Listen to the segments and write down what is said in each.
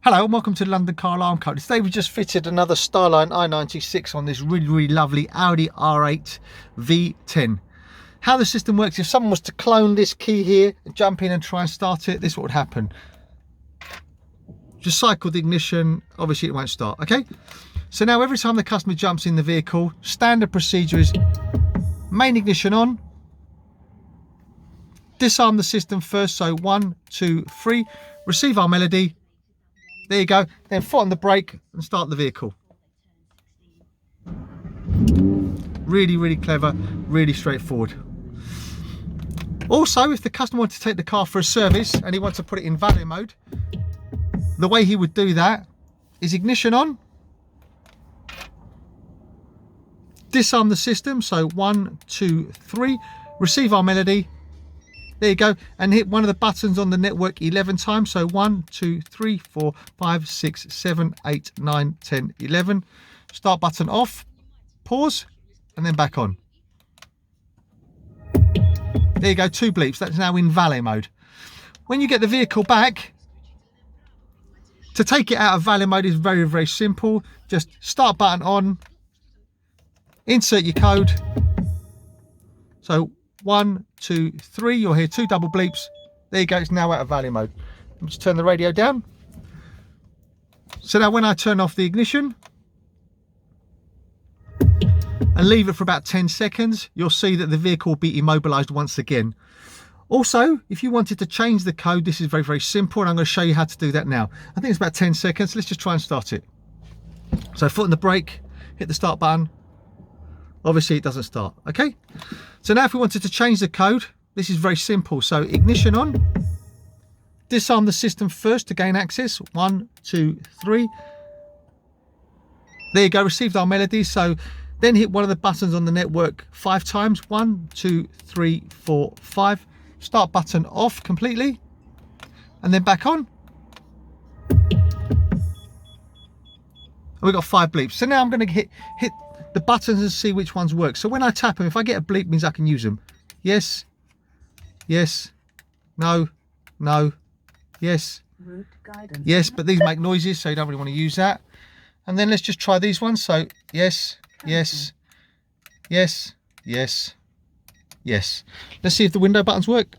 Hello and welcome to London Car Alarm Company. Today we just fitted another Starline i96 on this really lovely Audi R8 V10. How the system works, if someone was to clone this key here and jump in and try and start it, this is what would happen. Just cycle the ignition, obviously it won't start, okay? So now every time the customer jumps in the vehicle, standard procedure is main ignition on, disarm the system first, so 1, 2, 3, receive our melody. There you go, then foot on the brake and start the vehicle. Really clever, really straightforward. Also, if the customer wanted to take the car for a service and he wants to put it in valet mode, the way he would do that is ignition on, disarm the system, so 1, 2, 3, receive our melody. There you go, and hit one of the buttons on the network 11 times. So 1, 2, 3, 4, 5, 6, 7, 8, 9, 10, 11. Start button off, pause, and then back on. There you go, 2 bleeps. That's now in valet mode. When you get the vehicle back, to take it out of valet mode is very simple. Just start button on, insert your code. So 1, 2, 3, you'll hear 2 double bleeps. There you go, it's now out of valet mode. Let me just turn the radio down. So now when I turn off the ignition and leave it for about 10 seconds, you'll see that the vehicle will be immobilized once again. Also, if you wanted to change the code, this is very simple, and I'm going to show you how to do that now. I think it's about 10 seconds. Let's just try and start it. So foot on the brake, hit the start button. Obviously it doesn't start, okay? So now if we wanted to change the code, this is very simple. So ignition on, disarm the system first to gain access. 1, 2, 3. There you go, received our melody. So then hit one of the buttons on the network 5 times. 1, 2, 3, 4, 5. Start button off completely, and then back on. And we've got 5 bleeps. So now I'm going to hit the buttons and see which ones work. So when I tap them, if I get a bleep, means I can use them. Yes, yes, no, yes, route guidance. Yes, but these make noises, so you don't really want to use that. And then let's just try these ones. So yes. Let's see if the window buttons work.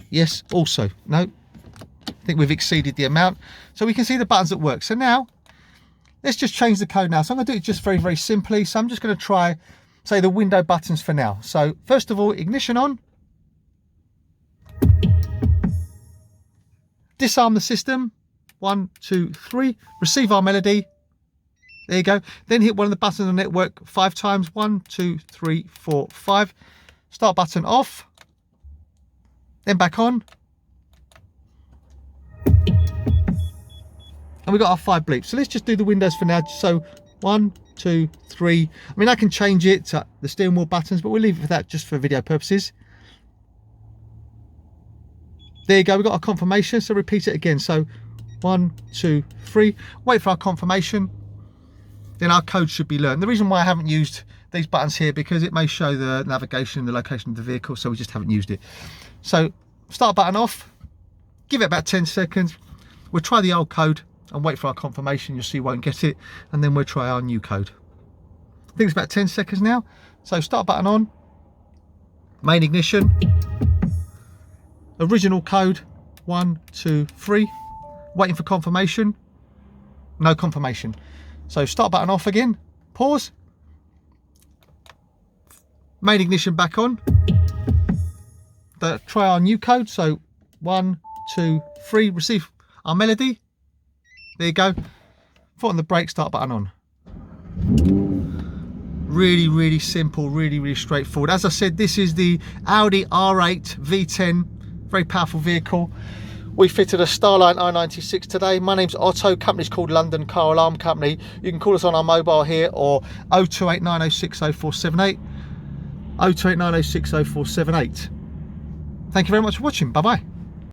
Yes, also. No, I think we've exceeded the amount. So we can see the buttons that work. So now let's just change the code now. So I'm going to do it just very simply. So I'm just going to try, say, the window buttons for now. So first of all, ignition on. Disarm the system. 1, 2, 3. Receive our melody. There you go. Then hit one of the buttons on the network 5 times. 1, 2, 3, 4, 5. Start button off. Then back on. And we've got our 5 bleeps. So let's just do the windows for now. So 1, 2, 3. I mean, I can change it to the steering wheel buttons, but we'll leave it for that just for video purposes. There you go, we've got our confirmation. So repeat it again. So 1, 2, 3. Wait for our confirmation. Then our code should be learned. The reason why I haven't used these buttons here, because it may show the navigation and the location of the vehicle, so we just haven't used it. So start button off. Give it about 10 seconds. We'll try the old code and wait for our confirmation. You'll see you won't get it, and then we'll try our new code. I think it's about 10 seconds now. So start button on, main ignition, original code 1, 2, 3, waiting for confirmation, no confirmation. So start button off again, pause, main ignition back on, try our new code. So 1, 2, 3, receive our melody. There you go. Foot on the brake, start button on. Really simple, really straightforward. As I said, this is the Audi R8 V10, very powerful vehicle. We fitted a Starline i96 today. My name's Otto, company's called London Car Alarm Company. You can call us on our mobile here, or 0289060478, 0289060478. Thank you very much for watching. Bye bye.